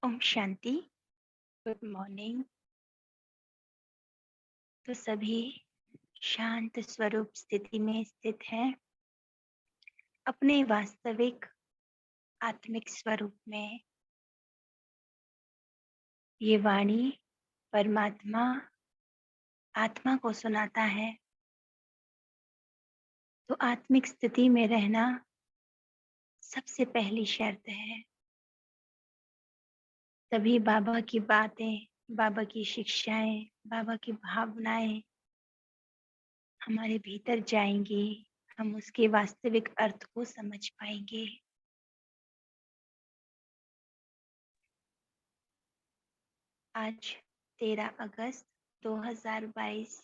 Om Shanti. Good morning. तो सभी शांत स्वरूप स्थिति में स्थित हैं, अपने वास्तविक आत्मिक स्वरूप में। ये वाणी परमात्मा आत्मा को सुनाता है। तो आत्मिक स्थिति में रहना सबसे पहली शर्त है। तभी बाबा की बातें, बाबा की शिक्षाएं, बाबा की भावनाएं हमारे भीतर जाएंगी। हम उसके वास्तविक अर्थ को समझ पाएंगे। आज 13 अगस्त 2022।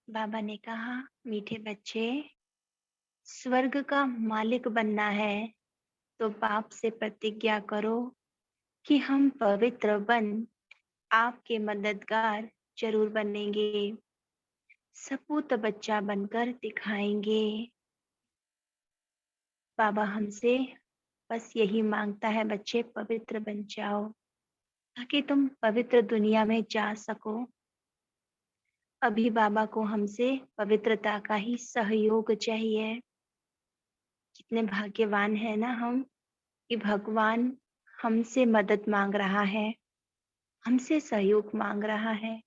बाबा ने कहा, मीठे बच्चे, स्वर्ग का मालिक बनना है तो बाप से प्रतिज्ञा करो कि हम पवित्र बन आपके मददगार जरूर बनेंगे, सपूत बच्चा बनकर दिखाएंगे। बाबा हमसे बस यही मांगता है, बच्चे पवित्र बन जाओ ताकि तुम पवित्र दुनिया में जा सको। अभी बाबा को हमसे पवित्रता का ही सहयोग चाहिए। कितने भाग्यवान है ना हम कि भगवान हमसे मदद मांग रहा है, हमसे सहयोग मांग रहा है।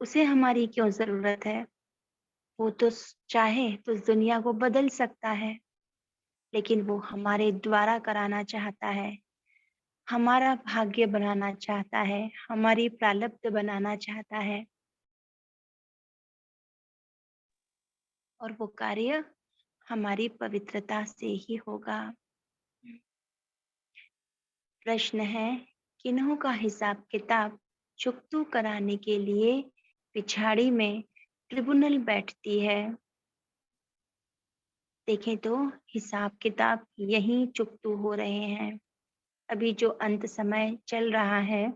उसे हमारी क्यों जरूरत है? वो तो चाहे तो इस दुनिया को बदल सकता है, लेकिन वो हमारे द्वारा कराना चाहता है, हमारा भाग्य बनाना चाहता है, हमारी प्रारब्ध बनाना चाहता है। और वो कार्य हमारी पवित्रता से ही होगा। प्रश्न है, किन्हों का हिसाब किताब चुकतू कराने के लिए पिछाड़ी में ट्रिब्यूनल बैठती है? देखें तो हिसाब किताब यहीं चुकतू हो रहे हैं। अभी जो अंत समय चल रहा है,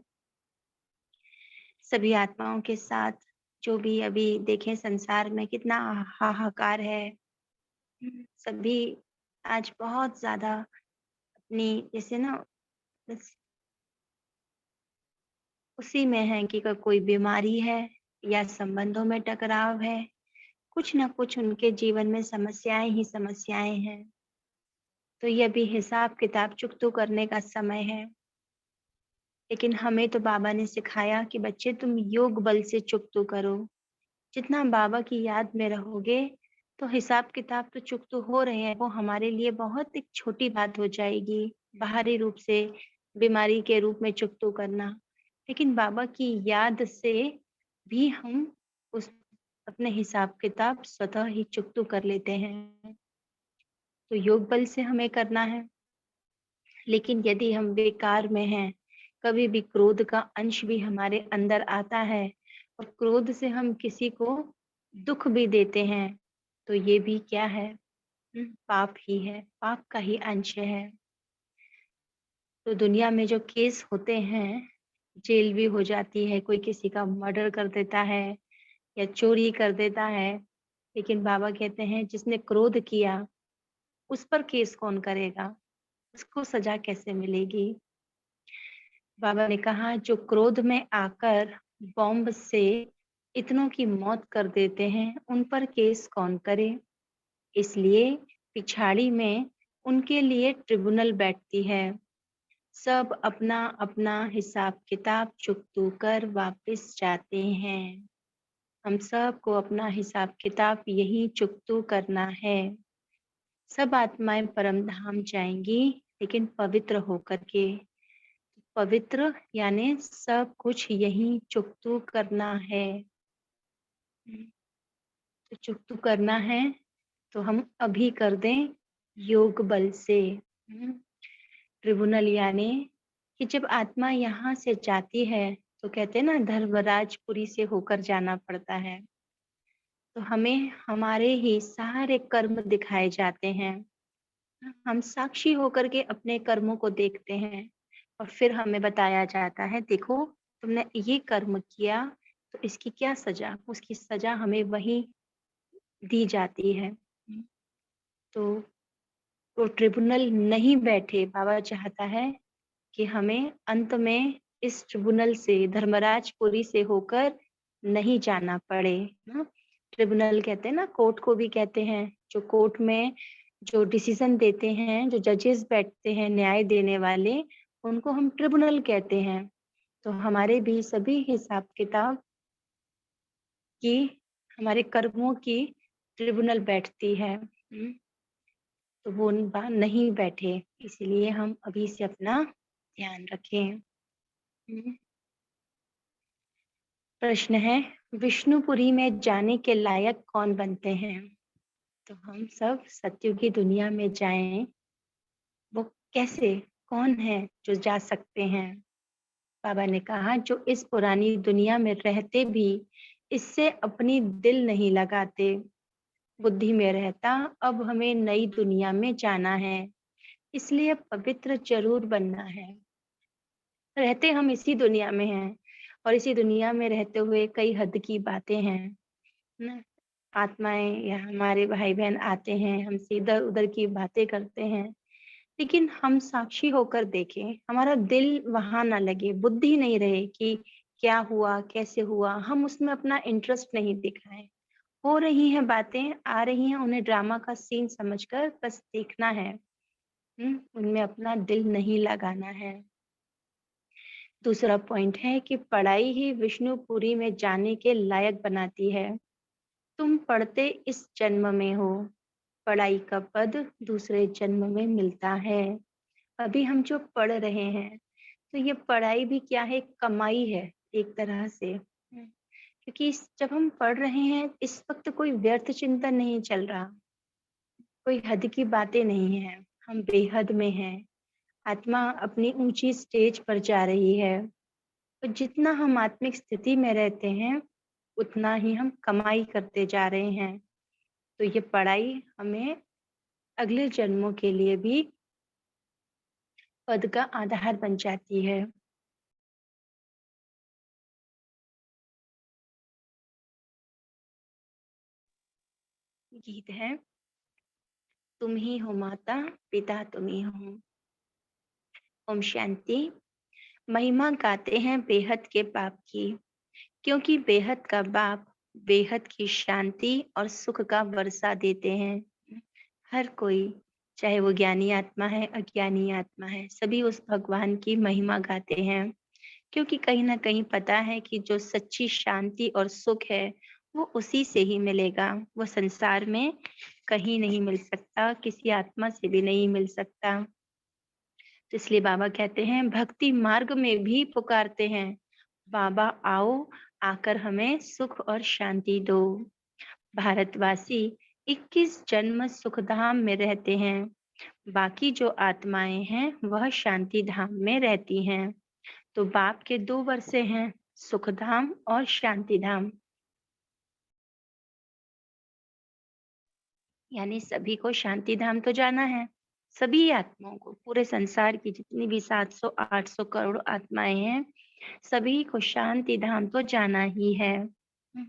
सभी आत्माओं के साथ जो भी अभी देखें संसार में कितना हाहाकार है। सभी आज बहुत ज्यादा अपनी जैसे ना बस उसी में है कि कोई बीमारी है या संबंधों में टकराव है, कुछ ना कुछ उनके जीवन में समस्याएं ही समस्याएं हैं। तो ये भी हिसाब किताब चुकतू करने का समय है। लेकिन हमें तो बाबा ने सिखाया कि बच्चे तुम योग बल से चुकतू करो। जितना बाबा की याद में रहोगे तो हिसाब किताब तो चुकतू हो रहे हैं, वो हमारे लिए बहुत एक छोटी बात हो जाएगी। बाहरी रूप से बीमारी के रूप में चुकतू करना, लेकिन बाबा की याद से भी हम उस अपने हिसाब किताब स्वतः ही चुकतू कर लेते हैं। तो योग बल से हमें करना है। लेकिन यदि हम बेकार में हैं, कभी भी क्रोध का अंश भी हमारे अंदर आता है और क्रोध से हम किसी को दुख भी देते हैं, तो ये भी क्या है? पाप ही है, पाप का ही अंश है। तो दुनिया में जो केस होते हैं, जेल भी हो जाती है, कोई किसी का मर्डर कर देता है या चोरी कर देता है, लेकिन बाबा कहते हैं जिसने क्रोध किया उस पर केस कौन करेगा? उसको सजा कैसे मिलेगी? बाबा ने कहा, जो क्रोध में आकर बॉम्ब से इतनों की मौत कर देते हैं, उन पर केस कौन करे? इसलिए पिछाड़ी में उनके लिए ट्रिब्यूनल बैठती है। सब अपना अपना हिसाब किताब चुकतू कर वापस जाते हैं। हम सब को अपना हिसाब किताब यही चुकतू करना है। सब आत्माएं परम धाम जाएंगी, लेकिन पवित्र होकर के। पवित्र यानी सब कुछ यही चुकतू करना है। तो चुकतू करना है तो हम अभी कर दें योग बल से। ट्रिब्यूनल यानी कि जब आत्मा यहाँ से जाती है तो कहते हैं ना, धर्मराजपुरी से होकर जाना पड़ता है। तो हमें हमारे ही सारे कर्म दिखाए जाते हैं। हम साक्षी होकर के अपने कर्मों को देखते हैं और फिर हमें बताया जाता है, देखो तुमने ये कर्म किया तो इसकी क्या सजा, उसकी सजा हमें वही दी जाती है। तो वो ट्रिब्यूनल नहीं बैठे। बाबा चाहता है कि हमें अंत में इस ट्रिब्यूनल से, धर्मराजपुरी से होकर नहीं जाना पड़े ना। ट्रिब्यूनल कहते हैं ना, कोर्ट को भी कहते हैं। जो कोर्ट में जो डिसीजन देते हैं, जो जजेस बैठते हैं न्याय देने वाले, उनको हम ट्रिब्यूनल कहते हैं। तो हमारे भी सभी हिसाब किताब की, हमारे कर्मों की ट्रिब्यूनल बैठती है। तो वो नहीं बैठे, इसलिए हम अभी से अपना ध्यान रखें। प्रश्न है, विष्णुपुरी में जाने के लायक कौन बनते हैं? तो हम सब सत्युग की दुनिया में जाएं, वो कैसे, कौन है जो जा सकते हैं? बाबा ने कहा, जो इस पुरानी दुनिया में रहते भी इससे अपनी दिल नहीं लगाते, बुद्धि में रहता अब हमें नई दुनिया में जाना है, इसलिए पवित्र जरूर बनना है। रहते हम इसी दुनिया में हैं, और इसी दुनिया में रहते हुए कई हद की बातें हैं ना। आत्माएं या हमारे भाई बहन आते हैं, हमसे इधर उधर की बातें करते हैं, लेकिन हम साक्षी होकर देखें, हमारा दिल वहां ना लगे, बुद्धि नहीं रहे कि क्या हुआ, कैसे हुआ, हम उसमें अपना इंटरेस्ट नहीं दिखाएं। हो रही हैं बातें, आ रही हैं, उन्हें ड्रामा का सीन समझकर बस देखना है। उनमें अपना दिल नहीं लगाना है। दूसरा पॉइंट है कि पढ़ाई ही विष्णुपुरी में जाने के लायक बनाती है। तुम पढ़ते इस जन्म में हो, पढ़ाई का पद दूसरे जन्म में मिलता है। अभी हम जो पढ़ रहे हैं, तो ये पढ़ाई भी क्या है, कमाई है एक तरह से। क्योंकि जब हम पढ़ रहे हैं, इस वक्त कोई व्यर्थ चिंतन नहीं चल रहा, कोई हद की बातें नहीं है, हम बेहद में हैं। आत्मा अपनी ऊंची स्टेज पर जा रही है। तो जितना हम आत्मिक स्थिति में रहते हैं, उतना ही हम कमाई करते जा रहे हैं। तो ये पढ़ाई हमें अगले जन्मों के लिए भी पद का आधार बन जाती है। गीत है, तुम ही हो माता पिता तुम ही हो। ओम शांति। महिमा गाते हैं बेहद के बाप की, क्योंकि बेहद का बाप बेहद की शांति और सुख का वर्षा देते हैं। हर कोई, चाहे वो ज्ञानी आत्मा है, अज्ञानी आत्मा है, सभी उस भगवान की महिमा गाते हैं, क्योंकि कहीं ना कहीं पता है कि जो सच्ची शांति और सुख है, वो उसी से ही मिलेगा। वो संसार में कहीं नहीं मिल सकता, किसी आत्मा से भी नहीं मिल सकता। तो इसलिए बाबा कहते हैं, भक्ति मार्ग में भी पुकारते हैं, बाबा आओ, आकर हमें सुख और शांति दो। भारतवासी 21 जन्म सुखधाम में रहते हैं, बाकी जो आत्माएं हैं वह शांति धाम में रहती हैं। तो बाप के दो वर्षे हैं, सुखधाम और शांति धाम। यानी सभी को शांति धाम तो जाना है, सभी आत्माओं को, पूरे संसार की जितनी भी 700-800 करोड़ आत्माएं हैं, सभी को शांति धाम तो जाना ही है।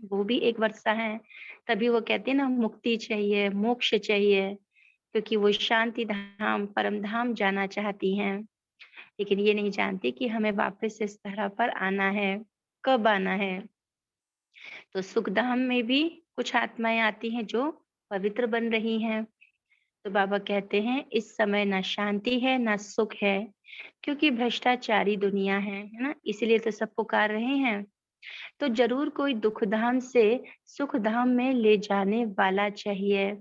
वो भी एक वर्षा है। तभी वो कहते हैं ना, मुक्ति चाहिए, मोक्ष चाहिए, क्योंकि वो शांति धाम, परम धाम जाना चाहती हैं, लेकिन ये नहीं जानती कि हमें वापस इस तरह पर आना है, कब आना है। तो सुखधाम में भी कुछ आत्माएं आती हैं जो पवित्र बन रही हैं। तो बाबा कहते हैं, इस समय ना शांति है ना सुख है, क्योंकि भ्रष्टाचारी दुनिया है ना, इसलिए तो सब पुकार रहे हैं। तो जरूर कोई दुखधाम से सुखधाम में ले जाने वाला चाहिए।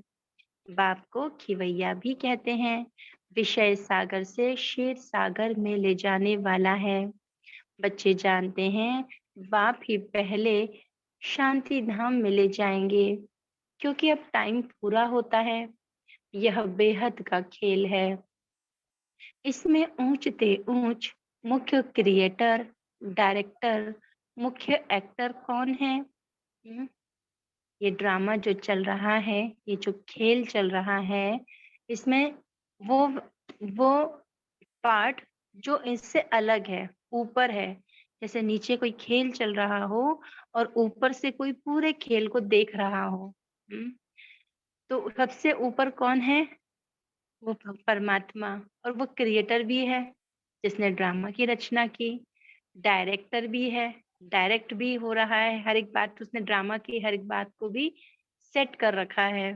बाप को खिवैया भी कहते हैं, विषय सागर से क्षीर सागर में ले जाने वाला है। बच्चे जानते हैं, बाप ही पहले शांति धाम में ले जाएंगे, क्योंकि अब टाइम पूरा होता है। यह बेहद का खेल है। इसमें ऊंच ते ऊंच मुख्य क्रिएटर, डायरेक्टर, मुख्य एक्टर कौन है? ये ड्रामा जो चल रहा है, ये जो खेल चल रहा है, इसमें वो वो पार्ट जो इससे अलग है, ऊपर है। जैसे नीचे कोई खेल चल रहा हो और ऊपर से कोई पूरे खेल को देख रहा हो। तो सबसे ऊपर कौन है? वो परमात्मा, और वो क्रिएटर भी है जिसने ड्रामा की रचना की, डायरेक्टर भी है, डायरेक्ट भी हो रहा है, हर एक बात उसने ड्रामा की हर एक बात को भी सेट कर रखा है।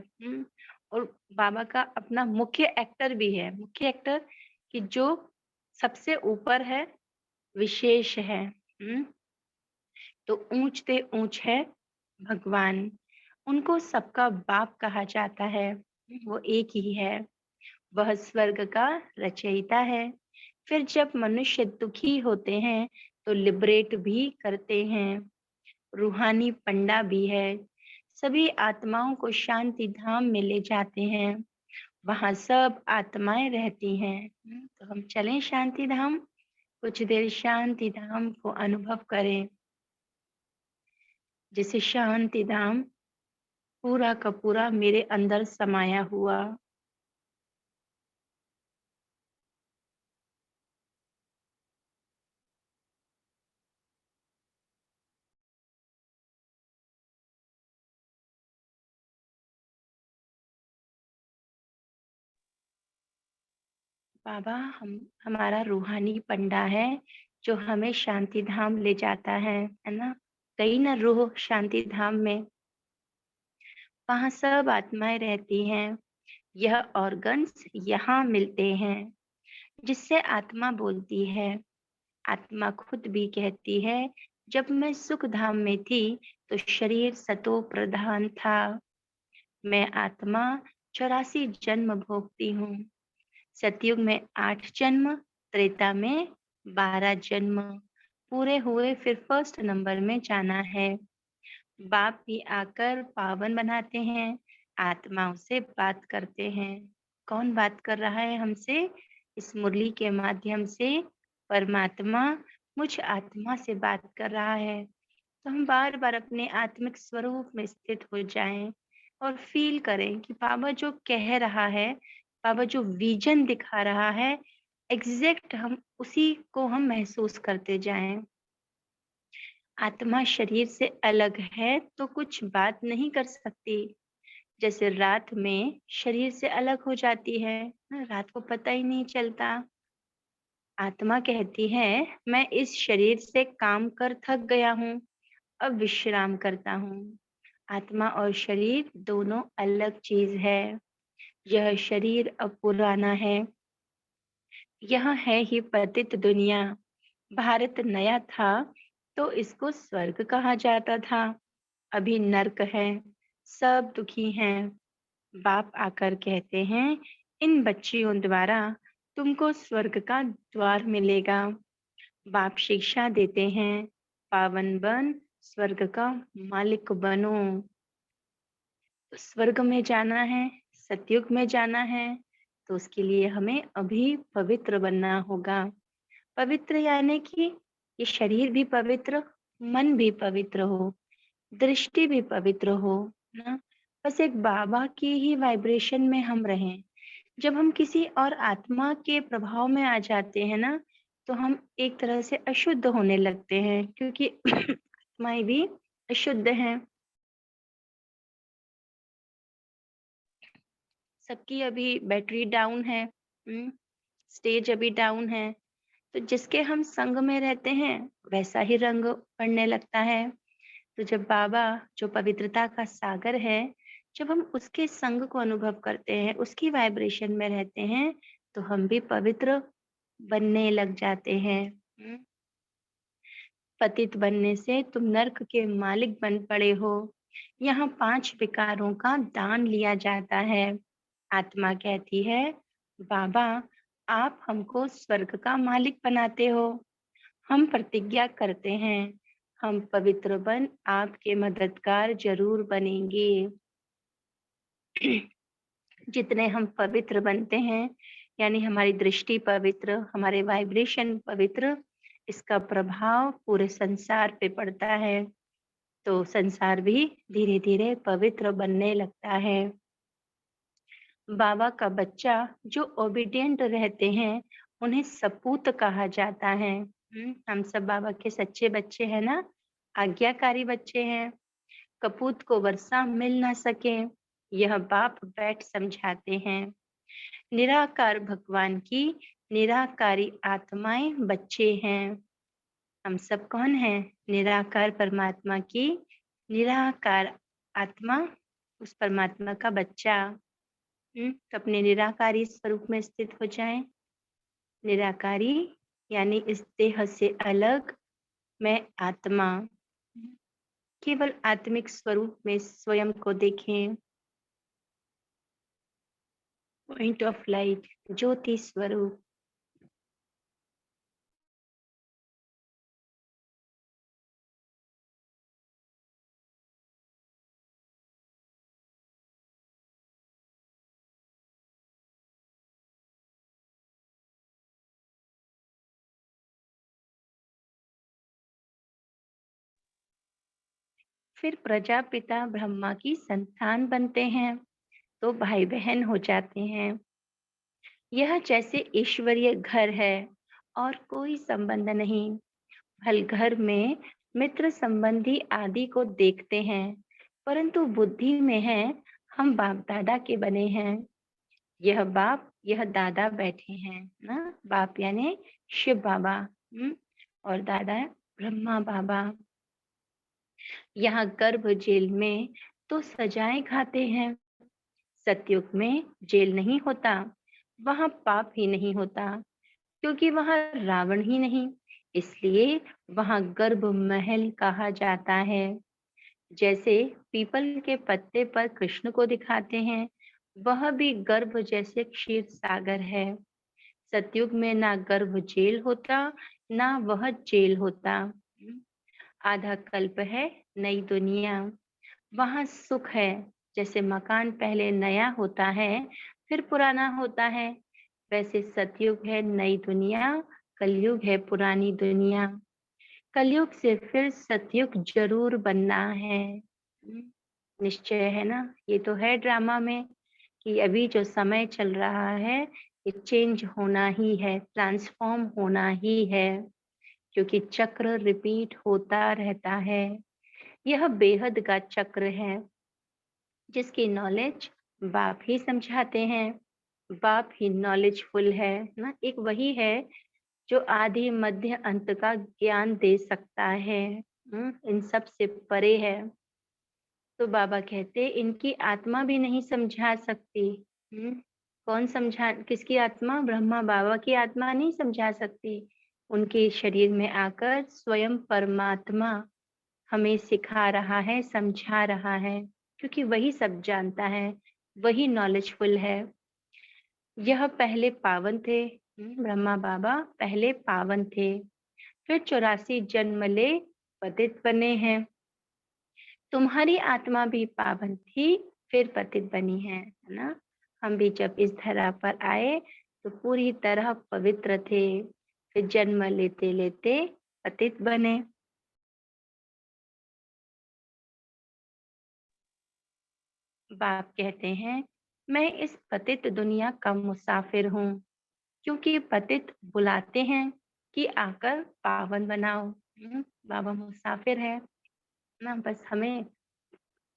और बाबा का अपना मुख्य एक्टर भी है, मुख्य एक्टर कि जो सबसे ऊपर है, विशेष है। तो ऊंच ते ऊंच है भगवान, उनको सबका बाप कहा जाता है। वो एक ही है, वह स्वर्ग का रचयिता है। फिर जब मनुष्य दुखी होते हैं तो लिबरेट भी करते हैं, रूहानी पंडा भी है, सभी आत्माओं को शांति धाम में ले जाते हैं, वहां सब आत्माएं रहती हैं। तो हम चलें शांति धाम, कुछ देर शांति धाम को अनुभव करें, जैसे शांति धाम पूरा का पूरा मेरे अंदर समाया हुआ। बाबा हम हमारा रूहानी पंडा है जो हमें शांति धाम ले जाता है ना। गई ना रूह शांति धाम में, वहां सब आत्माएं रहती हैं, यह ऑर्गन्स यहाँ मिलते हैं, जिससे आत्मा बोलती है। आत्मा खुद भी कहती है, जब मैं सुख धाम में थी तो शरीर सतो प्रधान था, मैं आत्मा 84 जन्म भोगती हूँ। सतयुग में 8 जन्म, त्रेता में 12 जन्म पूरे हुए, फिर फर्स्ट नंबर में जाना है। बाप भी आकर पावन बनाते हैं, आत्माओं से बात करते हैं। कौन बात कर रहा है हमसे? इस मुरली के माध्यम से परमात्मा मुझ आत्मा से बात कर रहा है। तो हम बार बार अपने आत्मिक स्वरूप में स्थित हो जाएं और फील करें कि बाबा जो कह रहा है, बाबा जो विजन दिखा रहा है, एग्जैक्ट हम उसी को हम महसूस करते जाएं। आत्मा शरीर से अलग है तो कुछ बात नहीं कर सकती, जैसे रात में शरीर से अलग हो जाती है ना, रात को पता ही नहीं चलता। आत्मा कहती है, मैं इस शरीर से काम कर थक गया हूँ, अब विश्राम करता हूँ। आत्मा और शरीर दोनों अलग चीज है। यह शरीर अब पुराना है, यह है ही पतित दुनिया। भारत नया था तो इसको स्वर्ग कहा जाता था, अभी नर्क है, सब दुखी हैं। बाप आकर कहते हैं, इन बच्चियों द्वारा तुमको स्वर्ग का द्वार मिलेगा। बाप शिक्षा देते हैं, पावन बन, स्वर्ग का मालिक बनो। तो स्वर्ग में जाना है, सतयुग में जाना है, तो उसके लिए हमें अभी पवित्र बनना होगा। पवित्र यानी कि ये शरीर भी पवित्र, मन भी पवित्र हो, दृष्टि भी पवित्र हो ना। बस एक बाबा की ही वाइब्रेशन में हम रहें। जब हम किसी और आत्मा के प्रभाव में आ जाते हैं ना, तो हम एक तरह से अशुद्ध होने लगते हैं, क्योंकि आत्माएं भी अशुद्ध हैं। सबकी अभी बैटरी डाउन है, स्टेज अभी डाउन है। तो जिसके हम संग में रहते हैं वैसा ही रंग पड़ने लगता है। तो जब बाबा जो पवित्रता का सागर है, जब हम उसके संग को अनुभव करते हैं, उसकी वाइब्रेशन में रहते हैं, तो हम भी पवित्र बनने लग जाते हैं। पतित बनने से तुम नर्क के मालिक बन पड़े हो। यहाँ 5 विकारों का दान लिया जाता है। आत्मा कहती है, बाबा आप हमको स्वर्ग का मालिक बनाते हो। हम प्रतिज्ञा करते हैं, हम पवित्र बन आपके मददगार जरूर बनेंगे। जितने हम पवित्र बनते हैं, यानी हमारी दृष्टि पवित्र, हमारे वाइब्रेशन पवित्र, इसका प्रभाव पूरे संसार पे पड़ता है, तो संसार भी धीरे धीरे पवित्र बनने लगता है। बाबा का बच्चा जो ओबीडिएंट रहते हैं, उन्हें सपूत कहा जाता है। हम सब बाबा के सच्चे बच्चे हैं ना, आज्ञाकारी बच्चे हैं। कपूत को वर्षा मिल ना सके, यह बाप बैठ समझाते हैं। निराकार भगवान की निराकारी आत्माएं बच्चे हैं। हम सब कौन हैं? निराकार परमात्मा की निराकार आत्मा, उस परमात्मा का बच्चा। तो अपने निराकारी स्वरूप में स्थित हो जाएं। निराकारी यानी इस देह से अलग मैं आत्मा। केवल आत्मिक स्वरूप में स्वयं को देखें। पॉइंट ऑफ लाइट, ज्योति स्वरूप। फिर प्रजापिता ब्रह्मा की संतान बनते हैं तो भाई बहन हो जाते हैं। यह जैसे ईश्वरीय घर है और कोई संबंध नहीं। हल घर में मित्र संबंधी आदि को देखते हैं, परंतु बुद्धि में है हम बाप दादा के बने हैं। यह बाप यह दादा बैठे हैं ना। बाप यानी शिव बाबा, और दादा ब्रह्मा बाबा। यहाँ गर्भ जेल में तो सजाएं खाते हैं। सतयुग में जेल नहीं होता, वहां पाप ही नहीं होता, क्योंकि वहां रावण ही नहीं, इसलिए वहां गर्भ महल कहा जाता है। जैसे पीपल के पत्ते पर कृष्ण को दिखाते हैं, वह भी गर्भ जैसे क्षीर सागर है। सतयुग में ना गर्भ जेल होता, ना वह जेल होता। आधा कल्प है नई दुनिया, वहां सुख है। जैसे मकान पहले नया होता है फिर पुराना होता है, वैसे सतयुग है नई दुनिया, कलयुग है पुरानी दुनिया। कलयुग से फिर सतयुग जरूर बनना है। निश्चय है ना। ये तो है ड्रामा में कि अभी जो समय चल रहा है ये चेंज होना ही है, ट्रांसफॉर्म होना ही है, क्योंकि चक्र रिपीट होता रहता है। यह बेहद का चक्र है जिसकी नॉलेज बाप ही समझाते हैं। बाप ही नॉलेजफुल है ना। एक वही है जो आदि मध्य अंत का ज्ञान दे सकता है। इन सब से परे है। तो बाबा कहते इनकी आत्मा भी नहीं समझा सकती। कौन समझा? किसकी आत्मा? ब्रह्मा बाबा की आत्मा नहीं समझा सकती। उनके शरीर में आकर स्वयं परमात्मा हमें सिखा रहा है, समझा रहा है, क्योंकि वही सब जानता है, वही नॉलेजफुल है। यह पहले पावन थे। ब्रह्मा बाबा पहले पावन थे, फिर 84 जन्म ले पतित बने हैं। तुम्हारी आत्मा भी पावन थी, फिर पतित बनी है ना। हम भी जब इस धरा पर आए तो पूरी तरह पवित्र थे, फिर जन्म लेते लेते पतित बने। बाप कहते हैं मैं इस पतित दुनिया का मुसाफिर हूँ, क्योंकि पतित बुलाते हैं कि आकर पावन बनाओ। बाबा मुसाफिर है ना, बस हमें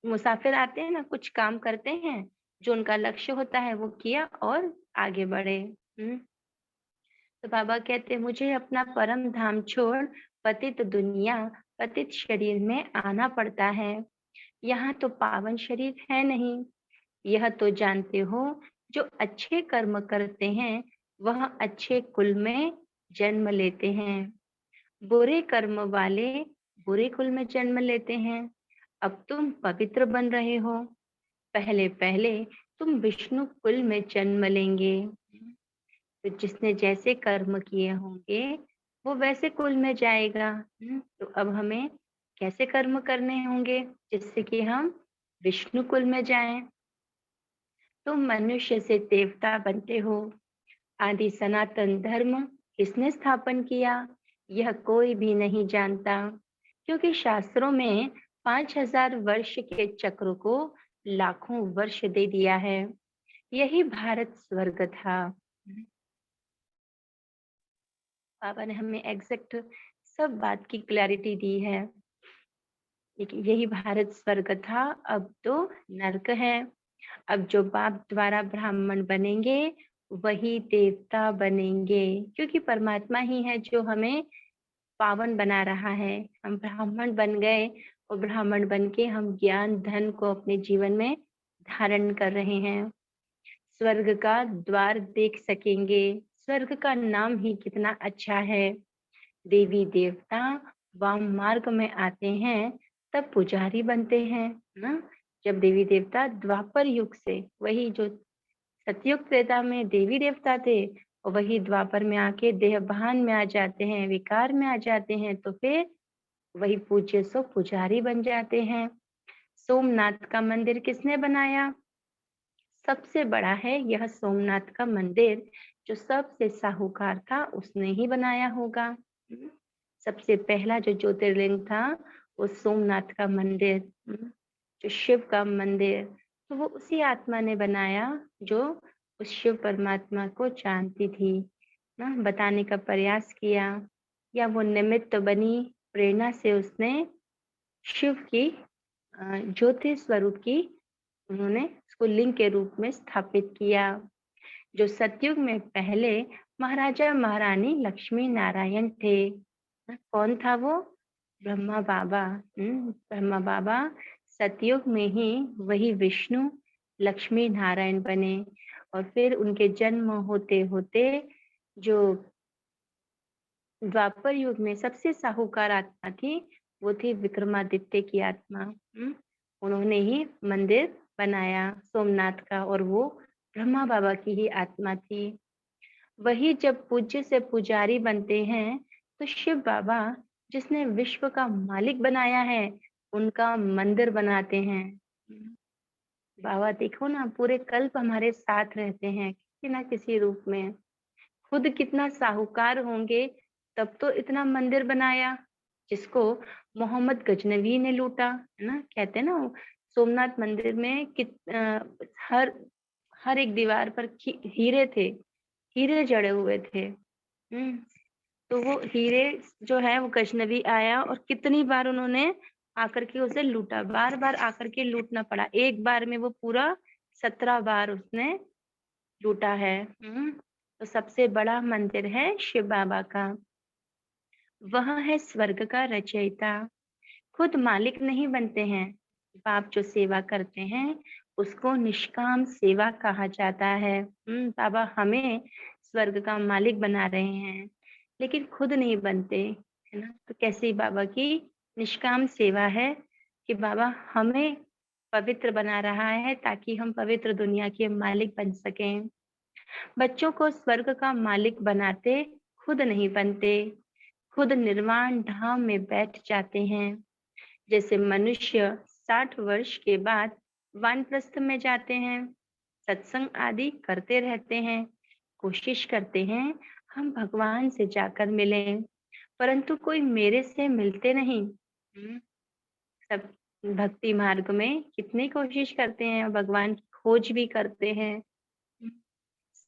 मुसाफिर आते हैं ना, कुछ काम करते हैं, जो उनका लक्ष्य होता है वो किया और आगे बढ़े। तो बाबा कहते हैं मुझे अपना परम धाम छोड़ पतित दुनिया, पतित शरीर में आना पड़ता है। यहाँ तो पावन शरीर है नहीं। यह तो जानते हो जो अच्छे कर्म करते हैं वह अच्छे कुल में जन्म लेते हैं, बुरे कर्म वाले बुरे कुल में जन्म लेते हैं। अब तुम पवित्र बन रहे हो, पहले पहले तुम विष्णु कुल में जन्म लेंगे। तो जिसने जैसे कर्म किए होंगे वो वैसे कुल में जाएगा। तो अब हमें कैसे कर्म करने होंगे जिससे कि हम विष्णु कुल में जाएं। तुम मनुष्य से देवता बनते हो। आदि सनातन धर्म किसने स्थापन किया यह कोई भी नहीं जानता, क्योंकि शास्त्रों में 5000 वर्ष के चक्र को लाखों वर्ष दे दिया है। यही भारत स्वर्ग था। बाबा ने हमें एग्जैक्ट सब बात की क्लैरिटी दी है। यही भारत स्वर्ग था, अब तो नर्क है। अब जो बाप द्वारा ब्राह्मण बनेंगे वही देवता बनेंगे, क्योंकि परमात्मा ही है जो हमें पावन बना रहा है। हम ब्राह्मण बन गए और ब्राह्मण बन के हम ज्ञान धन को अपने जीवन में धारण कर रहे हैं। स्वर्ग का द्वार देख सकेंगे। स्वर्ग का नाम ही कितना अच्छा है। देवी देवता वाम मार्ग में आते हैं तब पुजारी बनते हैं ना। जब देवी देवता द्वापर युग से, वही जो सतयुग त्रेता में देवी देवता थे और वही द्वापर में आके देहभान में आ जाते हैं, विकार में आ जाते हैं, तो फिर वही पूज्य सो पुजारी बन जाते हैं। सोमनाथ का मंदिर किसने बनाया? सबसे बड़ा है यह सोमनाथ का मंदिर, जो सबसे साहूकार था उसने ही बनाया होगा। सबसे पहला जो ज्योतिर्लिंग था वो सोमनाथ का मंदिर, जो शिव का मंदिर, तो वो उसी आत्मा ने बनाया जो उस शिव परमात्मा को जानती थी ना, बताने का प्रयास किया, या वो निमित्त बनी, प्रेरणा से उसने शिव की ज्योति स्वरूप की उन्होंने उसको लिंग के रूप में स्थापित किया। जो सतयुग में पहले महाराजा महारानी लक्ष्मी नारायण थे। कौन था वो? ब्रह्मा बाबा। ब्रह्मा बाबा सतयुग में ही वही विष्णु लक्ष्मी नारायण बने, और फिर उनके जन्म होते होते जो द्वापर युग में सबसे साहूकार आत्मा थी, वो थी विक्रमादित्य की आत्मा। उन्होंने ही मंदिर बनाया सोमनाथ का, और वो ब्रह्मा बाबा की ही आत्मा थी। वही जब पूज्य से पुजारी बनते हैं, तो शिव बाबा जिसने विश्व का मालिक बनाया है, उनका मंदिर बनाते हैं। बाबा देखो ना, पूरे कल्प हमारे साथ रहते हैं किसी ना किसी रूप में। खुद कितना साहूकार होंगे, तब तो इतना मंदिर बनाया, जिसको मोहम्मद गजनवी ने लूटा, है ना। कहते हैं ना, सोमनाथ मंदिर में हर हर एक दीवार पर हीरे थे, हीरे जड़े हुए थे। तो वो हीरे जो है वो गजनवी आया और कितनी बार उन्होंने आकर के उसे लूटा, बार बार आकर के लूटना पड़ा। एक बार में वो पूरा 17 बार उसने लूटा है। तो सबसे बड़ा मंदिर है शिव बाबा का। वह है स्वर्ग का रचयिता। खुद मालिक नहीं बनते हैं। बाप जो सेवा करते हैं उसको निष्काम सेवा कहा जाता है। बाबा हमें स्वर्ग का मालिक बना रहे हैं, लेकिन खुद नहीं बनते, है ना। तो कैसी बाबा की निष्काम सेवा है कि बाबा हमें पवित्र बना रहा है ताकि हम पवित्र दुनिया के मालिक बन सकें। बच्चों को स्वर्ग का मालिक बनाते, खुद नहीं बनते। खुद निर्वाण धाम में बैठ जाते हैं। जैसे मनुष्य 60 वर्ष के बाद वानप्रस्थ में जाते हैं, सत्संग आदि करते रहते हैं, कोशिश करते हैं हम भगवान से जाकर मिलें, परंतु कोई मेरे से मिलते नहीं। सब भक्ति मार्ग में कितनी कोशिश करते हैं, भगवान की खोज भी करते हैं।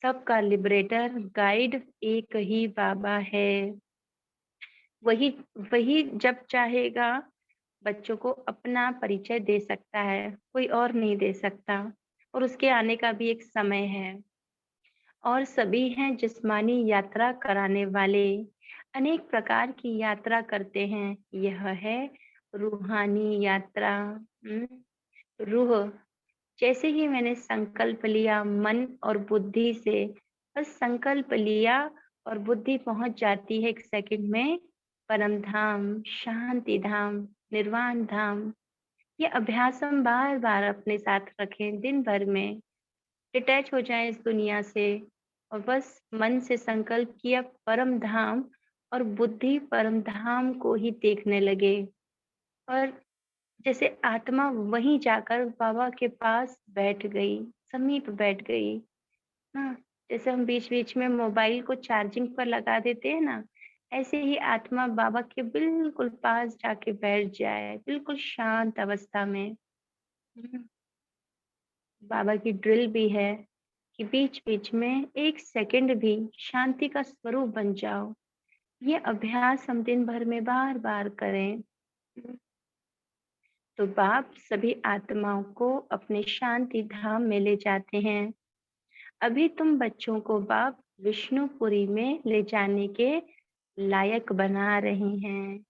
सबका लिबरेटर गाइड एक ही बाबा है। वही वही जब चाहेगा बच्चों को अपना परिचय दे सकता है, कोई और नहीं दे सकता, और उसके आने का भी एक समय है। और सभी हैं जिस्मानी यात्रा कराने वाले, अनेक प्रकार की यात्रा करते हैं। यह है रूहानी यात्रा। रूह, जैसे ही मैंने संकल्प लिया मन और बुद्धि से, बस संकल्प लिया और बुद्धि पहुंच जाती है एक सेकंड में परम धाम, शांति धाम, निर्वाण धाम। ये अभ्यास हम बार बार अपने साथ रखें, दिन भर में डिटैच हो जाएं इस दुनिया से, और बस मन से संकल्प किया परम धाम, और बुद्धि परम धाम को ही देखने लगे। और जैसे आत्मा वहीं जाकर बाबा के पास बैठ गई, समीप बैठ गई ना। जैसे हम बीच बीच में मोबाइल को चार्जिंग पर लगा देते हैं ना, ऐसे ही आत्मा बाबा के बिल्कुल पास जाके बैठ जाए, बिल्कुल शांत अवस्था में। बाबा की ड्रिल भी है कि बीच बीच में एक सेकंड भी शांति का स्वरूप बन जाओ। ये अभ्यास हम दिन भर में बार बार करें। तो बाप सभी आत्माओं को अपने शांति धाम में ले जाते हैं। अभी तुम बच्चों को बाप विष्णुपुरी में ले जाने के लायक बना रहे हैं।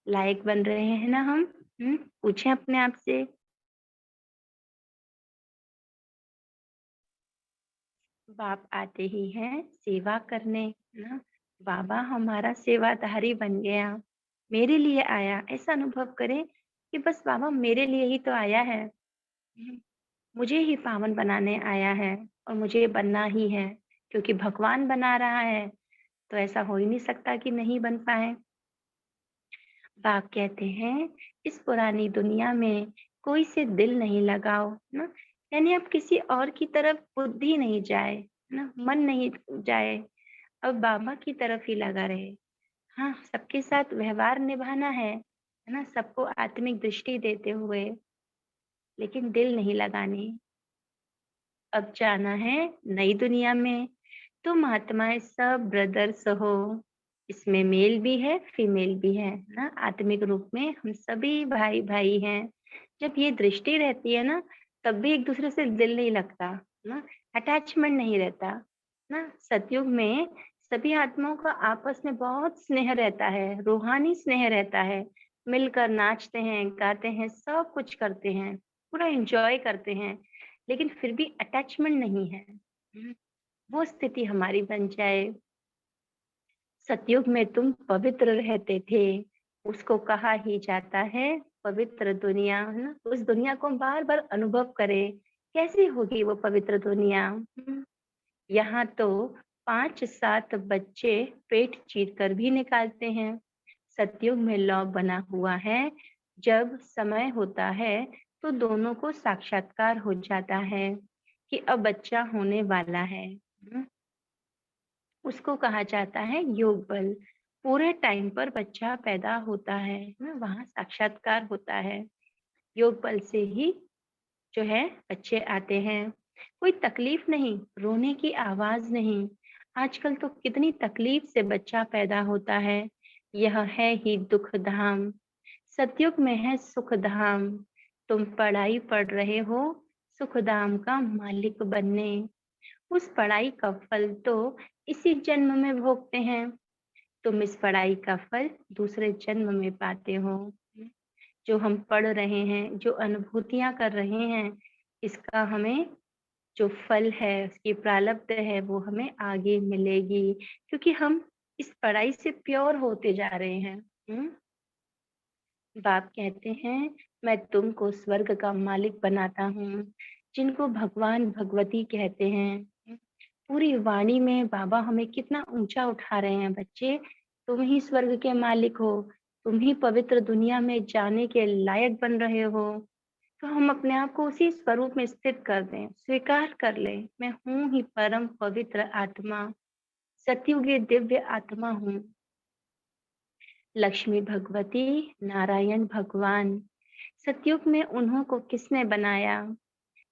लायक बन रहे हैं ना हम? पूछें अपने आप से। बाप आते ही हैं सेवा करने, ना? बाबा हमारा सेवाधारी बन गया, मेरे लिए आया। ऐसा अनुभव करें कि बस बाबा मेरे लिए ही तो आया है। मुझे ही पावन बनाने आया है और मुझे बनना ही है, क्योंकि भगवान बना रहा है, तो ऐसा हो ही नहीं सकता कि नहीं बन पाए। बाप कहते हैं इस पुरानी दुनिया में कोई से दिल नहीं लगाओ, ना? यानी अब किसी और की तरफ बुद्धि नहीं जाए, ना? मन नहीं जाए, अब बाबा की तरफ ही लगा रहे। हाँ, सबके साथ व्यवहार निभाना है ना? सबको आत्मिक दृष्टि देते हुए, लेकिन दिल नहीं लगाने। अब जाना है नई दुनिया में, तुम आत्माएं सब ब्रदर्स हो। इसमें मेल भी है, फीमेल भी है, ना? आत्मिक रूप में हम सभी भाई भाई हैं। जब ये दृष्टि रहती है ना, तब भी एक दूसरे से दिल नहीं लगता, ना? अटैचमेंट नहीं रहता, ना? सतयुग में सभी आत्माओं का आपस में बहुत स्नेह रहता है, रूहानी स्नेह रहता है। मिलकर नाचते हैं, गाते हैं, सब कुछ करते हैं, पूरा एंजॉय करते हैं, लेकिन फिर भी अटैचमेंट नहीं है। वो स्थिति हमारी बन जाए। सतयुग में तुम पवित्र रहते थे, उसको कहा ही जाता है पवित्र दुनिया, है ना? उस दुनिया को बार बार अनुभव करें, कैसी होगी वो पवित्र दुनिया। यहाँ तो 5-7 बच्चे पेट चीर कर भी निकालते हैं। सतयुग में लॉ बना हुआ है, जब समय होता है तो दोनों को साक्षात्कार हो जाता है कि अब बच्चा होने वाला है। उसको कहा जाता है योग बल। पूरे टाइम पर बच्चा पैदा होता है ना, वहाँ साक्षात्कार होता है। योग बल से ही जो है बच्चे आते हैं। कोई तकलीफ नहीं, रोने की आवाज नहीं। आजकल तो कितनी तकलीफ से बच्चा पैदा होता है। यह है ही दुख धाम। सतयुग में है सुख धाम। तुम पढ़ाई पढ़ रहे हो सुख धाम का मालिक बनने। उस पढ़ाई का फल तो इसी जन्म में भोगते हैं। तुम इस पढ़ाई का फल दूसरे जन्म में पाते हो। जो हम पढ़ रहे हैं, जो अनुभूतियां कर रहे हैं, इसका हमें जो फल है, उसकी प्रारब्ध है, वो हमें आगे मिलेगी, क्योंकि हम इस पढ़ाई से प्योर होते जा रहे हैं। बाप कहते हैं मैं तुमको स्वर्ग का मालिक बनाता हूँ, जिनको भगवान भगवती कहते हैं। पूरी वाणी में बाबा हमें कितना ऊंचा उठा रहे हैं, बच्चे तुम ही स्वर्ग के मालिक हो, तुम ही पवित्र दुनिया में जाने के लायक बन रहे हो। तो हम अपने आप को उसी स्वरूप में स्थित कर दें, स्वीकार कर लें, मैं हूँ ही परम पवित्र आत्मा, सतयुगी दिव्य आत्मा हूँ। लक्ष्मी भगवती, नारायण भगवान। सतयुग में उन्हों को किसने बनाया,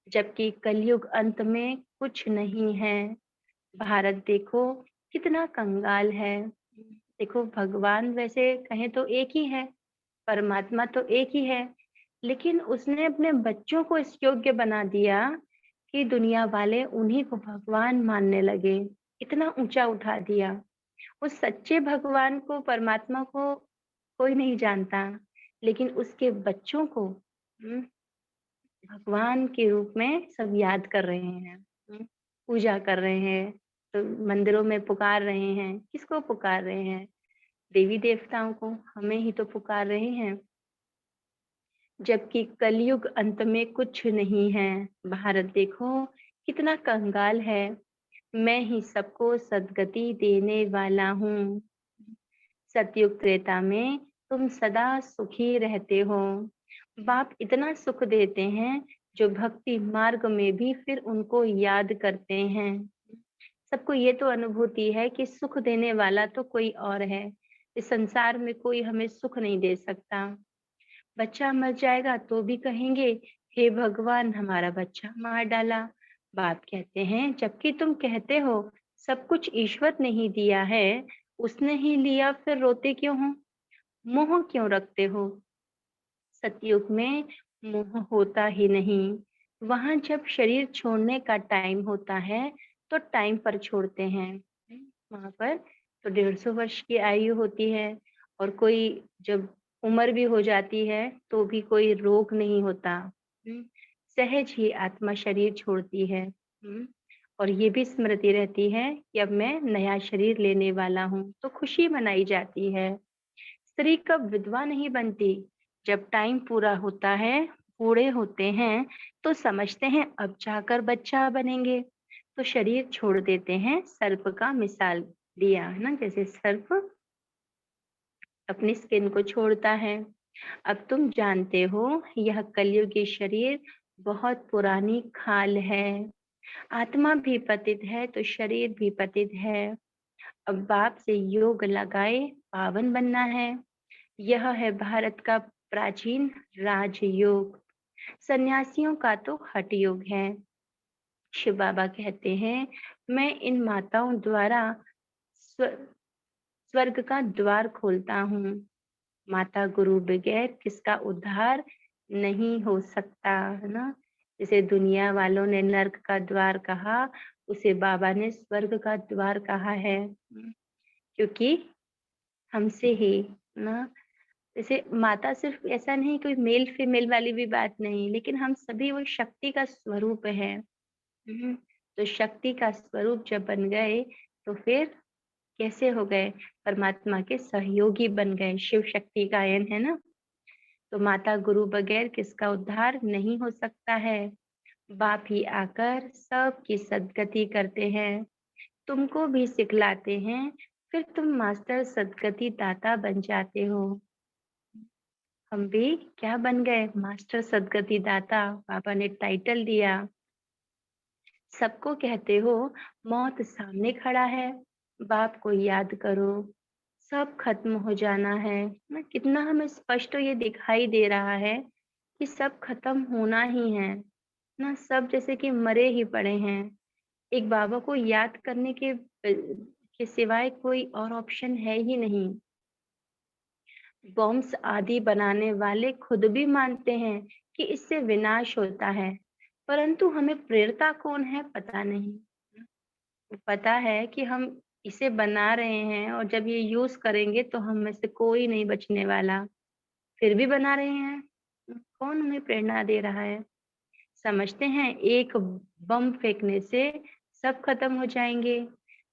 जबकि कलयुग अंत में कुछ नहीं है। भारत देखो कितना कंगाल है। देखो भगवान वैसे कहें तो एक ही है, परमात्मा तो एक ही है, लेकिन उसने अपने बच्चों को इस योग्य बना दिया कि दुनिया वाले उन्हीं को भगवान मानने लगे। इतना ऊंचा उठा दिया। उस सच्चे भगवान को, परमात्मा को कोई नहीं जानता, लेकिन उसके बच्चों को भगवान के रूप में सब याद कर रहे हैं, पूजा कर रहे हैं, तो मंदिरों में पुकार रहे हैं। किसको पुकार रहे हैं? देवी देवताओं को, हमें ही तो पुकार रहे हैं। जबकि कलयुग अंत में कुछ नहीं है। भारत देखो कितना कंगाल है। मैं ही सबको सद्गति देने वाला हूँ। सतयुग त्रेता में तुम सदा सुखी रहते हो। बाप इतना सुख देते हैं, जो भक्ति मार्ग में भी फिर उनको याद करते हैं। सबको ये तो अनुभूति है कि सुख देने वाला तो कोई और है। इस संसार में कोई हमें सुख नहीं दे सकता। बच्चा मर जाएगा तो भी कहेंगे हे भगवान हमारा बच्चा मार डाला। बाप कहते हैं जबकि तुम कहते हो सब कुछ ईश्वर ने ही दिया है, उसने ही लिया, फिर रोते क्यों हो, मोह क्यों रखते हो? सतयुग में मोह होता ही नहीं। वहां जब शरीर छोड़ने का टाइम होता है तो टाइम पर छोड़ते हैं। वहां पर तो 150 वर्ष की आयु होती है, और कोई जब उम्र भी हो जाती है तो भी कोई रोग नहीं होता। सहज ही आत्मा शरीर छोड़ती है। और ये भी स्मृति रहती है कि अब मैं नया शरीर लेने वाला हूँ, तो खुशी मनाई जाती है। स्त्री कब विधवा नहीं बनती, जब टाइम पूरा होता है, बूढ़े होते हैं, तो समझते हैं अब जाकर बच्चा बनेंगे, तो शरीर छोड़ देते हैं। सर्प का मिसाल दिया है ना, जैसे सर्प अपनी स्किन को छोड़ता है। अब तुम जानते हो यह कलयुगी शरीर बहुत पुरानी खाल है। आत्मा भी पतित है तो शरीर भी पतित है। अब बाप से योग लगाए पावन बनना है। यह है भारत का प्राचीन राजयोग। सन्यासियों का तो हठ योग है। शिव बाबा कहते हैं, मैं इन माताओं द्वारा स्व- स्वर्ग का द्वार खोलता हूँ। माता गुरु बगैर किसका उद्धार नहीं हो सकता, है ना। जैसे दुनिया वालों ने नर्क का द्वार कहा, उसे बाबा ने स्वर्ग का द्वार कहा है। क्योंकि हमसे ही ना, जैसे माता सिर्फ ऐसा नहीं, कोई मेल फीमेल वाली भी बात नहीं, लेकिन हम सभी वो शक्ति का स्वरूप है। तो शक्ति का स्वरूप जब बन गए तो फिर कैसे हो गए, परमात्मा के सहयोगी बन गए। शिव शक्ति गायन है ना। तो माता गुरु बगैर किसका उद्धार नहीं हो सकता है। बाप ही आकर सबकी सद्गति करते हैं, तुमको भी सिखलाते हैं, फिर तुम मास्टर सद्गति दाता बन जाते हो। हम भी क्या बन गए, मास्टर सद्गति दाता। पापा ने टाइटल दिया। सबको कहते हो मौत सामने खड़ा है, बाप को याद करो, सब खत्म हो जाना है ना। कितना हमें स्पष्ट ये दिखाई दे रहा है कि सब खत्म होना ही है ना। सब जैसे कि मरे ही पड़े हैं। एक बाबा को याद करने के सिवाय कोई और ऑप्शन है ही नहीं। बॉम्ब्स आदि बनाने वाले खुद भी मानते हैं कि इससे विनाश होता है, परंतु हमें प्रेरता कौन है पता नहीं। पता है कि हम इसे बना रहे हैं और जब ये यूज करेंगे तो हम में से कोई नहीं बचने वाला, फिर भी बना रहे हैं। कौन हमें प्रेरणा दे रहा है। समझते हैं एक बम फेंकने से सब खत्म हो जाएंगे,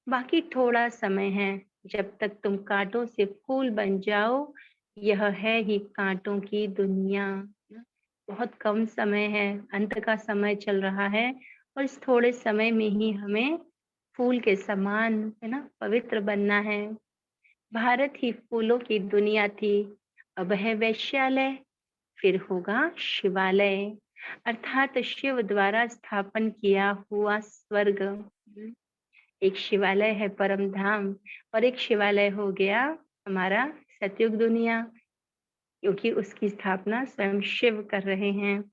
बाकी थोड़ा समय है। जब तक तुम कांटों से फूल बन जाओ, यह है ही कांटों की दुनिया। बहुत कम समय है, अंत का समय चल रहा है, और इस थोड़े समय में ही हमें फूल के समान, है ना, पवित्र बनना है। भारत ही फूलों की दुनिया थी, अब है वैश्यालय, फिर होगा शिवालय, अर्थात शिव द्वारा स्थापन किया हुआ स्वर्ग। एक शिवालय है परम धाम, और एक शिवालय हो गया हमारा सतयुग दुनिया, क्योंकि उसकी स्थापना स्वयं शिव कर रहे हैं।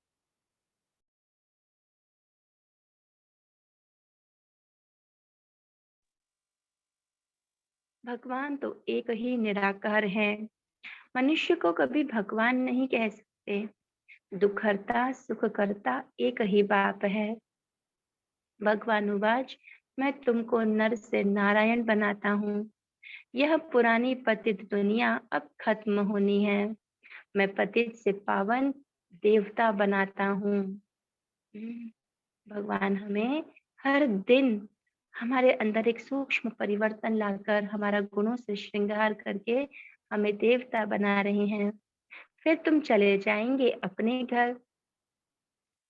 भगवान तो एक ही निराकार है। मनुष्य को कभी भगवान नहीं कह सकते। दुख हरता सुख करता एक ही बाप है। भगवानुवाच, मैं तुमको नर से नारायण बनाता हूँ। यह पुरानी पतित दुनिया अब खत्म होनी है। मैं पतित से पावन देवता बनाता हूँ। भगवान हमें हर दिन हमारे अंदर एक सूक्ष्म परिवर्तन लाकर, हमारा गुणों से श्रृंगार करके हमें देवता बना रहे हैं। फिर तुम चले जाएंगे अपने घर।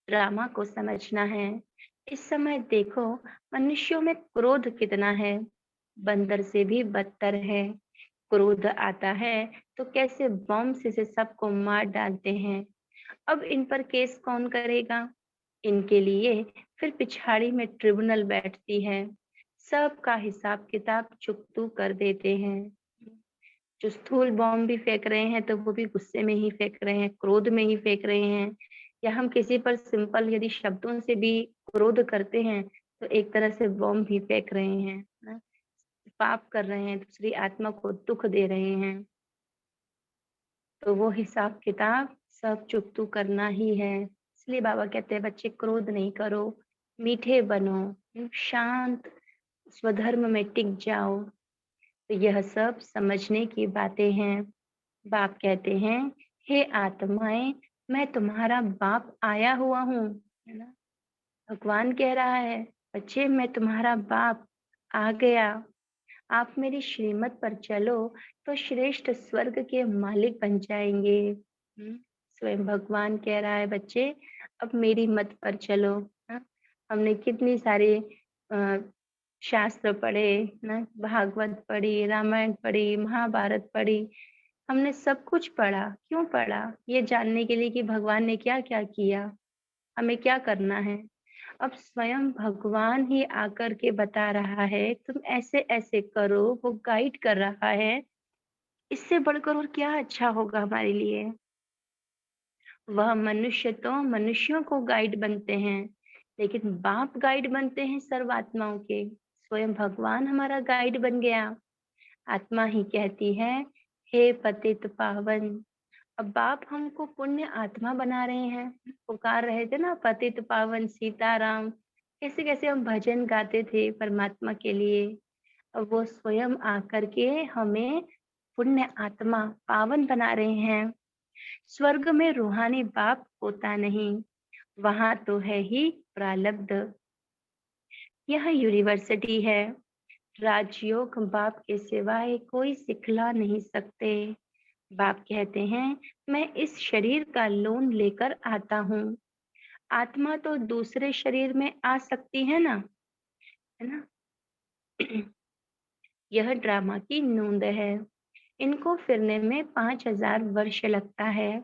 ड्रामा को समझना है। इस समय देखो मनुष्यों में क्रोध कितना है, बंदर से भी बदतर है। क्रोध आता है तो कैसे बम से सबको मार डालते हैं। अब इन पर केस कौन करेगा। इनके लिए फिर पिछाड़ी में ट्रिब्यूनल बैठती है, सबका हिसाब किताब चुकतू कर देते हैं। जो स्थूल बॉम्ब भी फेंक रहे हैं तो वो भी गुस्से में ही फेंक रहे हैं, क्रोध में ही फेंक रहे हैं। या हम किसी पर सिंपल यदि शब्दों से भी क्रोध करते हैं तो एक तरह से बॉम्ब भी फेंक रहे हैं ना? पाप कर रहे हैं, दूसरी आत्मा को दुख दे रहे हैं। तो वो हिसाब किताब सब चुकतू करना ही है। इसलिए बाबा कहते हैं बच्चे क्रोध नहीं करो, मीठे बनो, शांत स्वधर्म में टिक जाओ। तो यह सब समझने की बातें हैं। बाप कहते हैं, हे आत्माएं, मैं तुम्हारा बाप आया हुआ हूँ, है ना? भगवान कह रहा है, बच्चे मैं तुम्हारा बाप आ गया। आप मेरी श्रीमत पर चलो तो श्रेष्ठ स्वर्ग के मालिक बन जाएंगे। स्वयं भगवान कह रहा है, बच्चे अब मेरी मत पर चलो। हाँ, हमने कितनी सारे अ, शास्त्र पढ़े ना, भागवत पढ़ी, रामायण पढ़ी, महाभारत पढ़ी, हमने सब कुछ पढ़ा। क्यों पढ़ा? ये जानने के लिए कि भगवान ने क्या क्या किया, हमें क्या करना है। अब स्वयं भगवान ही आकर के बता रहा है, तुम ऐसे ऐसे करो, वो गाइड कर रहा है। इससे बढ़कर और क्या अच्छा होगा हमारे लिए। वह मनुष्य तो मनुष्यों को गाइड बनते हैं, लेकिन बाप गाइड बनते हैं सर्वात्माओं के। स्वयं भगवान हमारा गाइड बन गया। आत्मा ही कहती है, हे पतित पावन। अब बाप हमको पुण्य आत्मा बना रहे हैं। पुकार रहे थे ना, पतित पावन सीताराम, कैसे कैसे हम भजन गाते थे परमात्मा के लिए। अब वो स्वयं आकर के हमें पुण्य आत्मा पावन बना रहे हैं। स्वर्ग में रूहानी बाप होता नहीं, वहां तो है ही प्रारब्ध। यह यूनिवर्सिटी है। राजयोग बाप के सिवाय कोई सिखला नहीं सकते। बाप कहते हैं, मैं इस शरीर का लोन लेकर आता हूँ। आत्मा तो दूसरे शरीर में आ सकती है ना, है ना? यह ड्रामा की नूंद है। इनको फिरने में 5000 वर्ष लगता है।